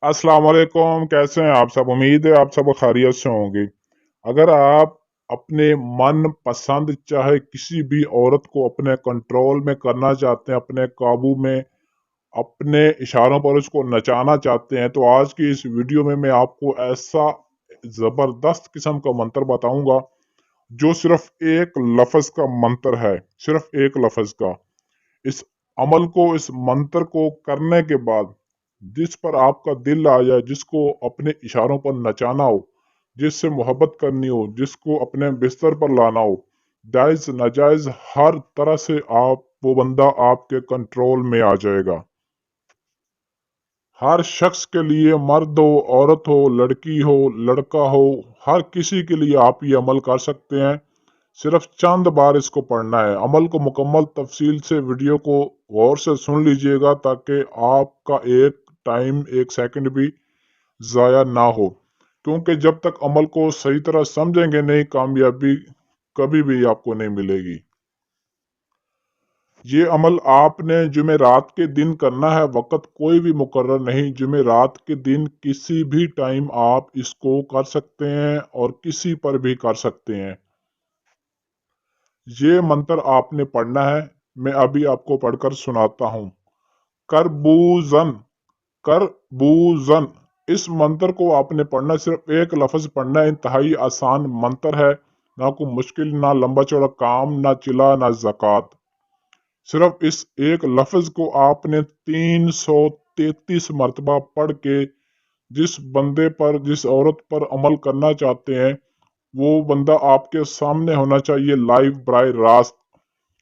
अस्सलाम वालेकुम। कैसे हैं आप सब? उम्मीद है आप सब खैरियत से होंगे। अगर आप अपने मन पसंद चाहे किसी भी औरत को अपने कंट्रोल में करना चाहते हैं, अपने काबू में, अपने इशारों पर उसको नचाना चाहते हैं, तो आज की इस वीडियो में मैं आपको ऐसा जबरदस्त किस्म का मंत्र बताऊंगा जो सिर्फ एक लफ्ज का मंत्र है, सिर्फ एक लफ्ज का। इस अमल को, इस मंत्र को करने के बाद जिस पर आपका दिल आ जाए, जिसको अपने इशारों पर नचाना हो, जिससे मोहब्बत करनी हो, जिसको अपने बिस्तर पर लाना हो, जायज नाजायज हर तरह से आप वो बंदा आपके कंट्रोल में आ जाएगा। हर शख्स के लिए, मर्द हो, औरत हो, लड़की हो, लड़का हो, हर किसी के लिए आप ये अमल कर सकते हैं। सिर्फ चंद बार इसको पढ़ना है। अमल को मुकम्मल तफसील से वीडियो को गौर से सुन लीजिएगा ताकि आपका एक टाइम, एक सेकंड भी ज़ाया ना हो, क्योंकि जब तक अमल को सही तरह समझेंगे नहीं, कामयाबी कभी भी आपको नहीं मिलेगी। ये अमल आपने जुमेरात के दिन करना है। वक़्त कोई भी मुकर्रर नहीं, जुमेरात के दिन किसी भी टाइम आप इसको कर सकते हैं और किसी पर भी कर सकते हैं। ये मंत्र आपने पढ़ना है। मैं अभी आपको पढ़कर सुनाता हूँ। करबूजन, करबूजन। इस मंत्र को आपने पढ़ना, सिर्फ एक लफ्ज पढ़ना है। इंतहाई आसान मंत्र है, ना कोई मुश्किल, ना लंबा चौड़ा काम, ना चिल्ला, ना ज़कात। सिर्फ इस एक लफ्ज को आपने 333 मरतबा पढ़ के जिस बंदे पर, जिस औरत पर अमल करना चाहते हैं, वो बंदा आपके सामने होना चाहिए लाइव बराह रास्त।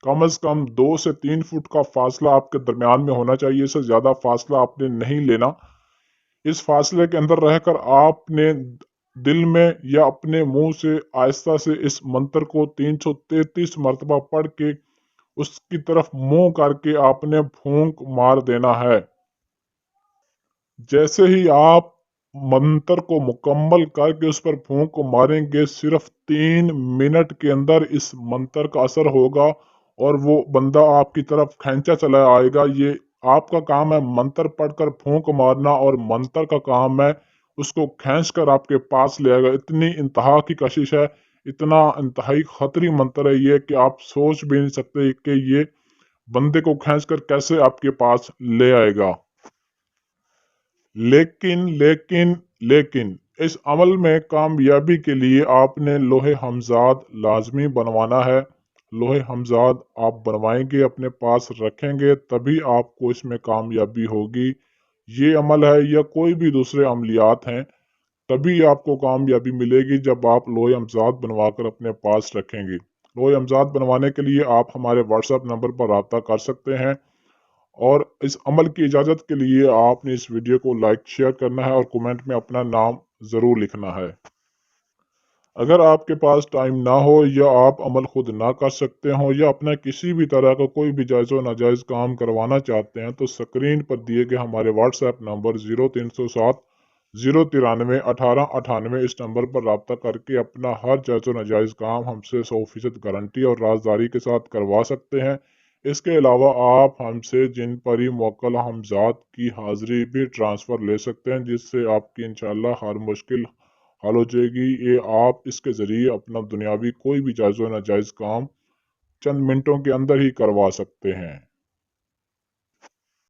कम से कम 2 से 3 फुट का फासला आपके दरमियान में होना चाहिए। इससे ज्यादा फासला आपने नहीं लेना। इस फासले के अंदर रहकर आपने दिल में या अपने मुंह से आहिस्ता से इस मंत्र को 333 मरतबा पढ़ के उसकी तरफ मुंह करके आपने फूंक मार देना है। जैसे ही आप मंत्र को मुकम्मल करके उस पर फूंक को मारेंगे, सिर्फ 3 मिनट के अंदर इस मंत्र का असर होगा और वो बंदा आपकी तरफ खींचा चला आएगा। ये आपका काम है मंत्र पढ़कर फूंक मारना, और मंत्र का काम है उसको खींच कर आपके पास ले आएगा। इतनी इंतहा की कशिश है, इतना इंतहाई खतरी मंत्र है ये कि आप सोच भी नहीं सकते कि ये बंदे को खींच कर कैसे आपके पास ले आएगा। लेकिन लेकिन लेकिन इस अमल में कामयाबी के लिए आपने लोहे हमजाद लाजमी बनवाना है। लोहे हमजाद आप बनवाएंगे, अपने पास रखेंगे, तभी आपको इसमें कामयाबी होगी। ये अमल है या कोई भी दूसरे अमलियात हैं, तभी आपको कामयाबी मिलेगी जब आप लोहे हमजाद बनवा कर अपने पास रखेंगे। लोहे हमजाद बनवाने के लिए आप हमारे व्हाट्सएप नंबर पर रब्ता कर सकते हैं, और इस अमल की इजाज़त के लिए आपने इस वीडियो को लाइक शेयर करना है और कमेंट में अपना नाम ज़रूर लिखना है। अगर आपके पास टाइम ना हो, या आप अमल खुद ना कर सकते हो, या अपना किसी भी तरह का कोई भी जायज़ व नाजायज़ काम करवाना चाहते हैं, तो स्क्रीन पर दिए गए हमारे व्हाट्सएप नंबर 0307 093 1898 इस नंबर पर रब्ता करके अपना हर जायज़ व नाजायज़ काम हमसे 100% गारंटी और राजदारी के साथ करवा सकते हैं। इसके अलावा आप हमसे जिन पर ही मोकल हमजात की हाजिरी भी ट्रांसफ़र ले सकते हैं, जिससे आपकी इंशाल्लाह हर मुश्किल हल हो जाएगी। ये आप इसके ज़रिए अपना दुनियावी कोई भी जायज़ व नाजायज़ काम चंद मिनटों के अंदर ही करवा सकते हैं।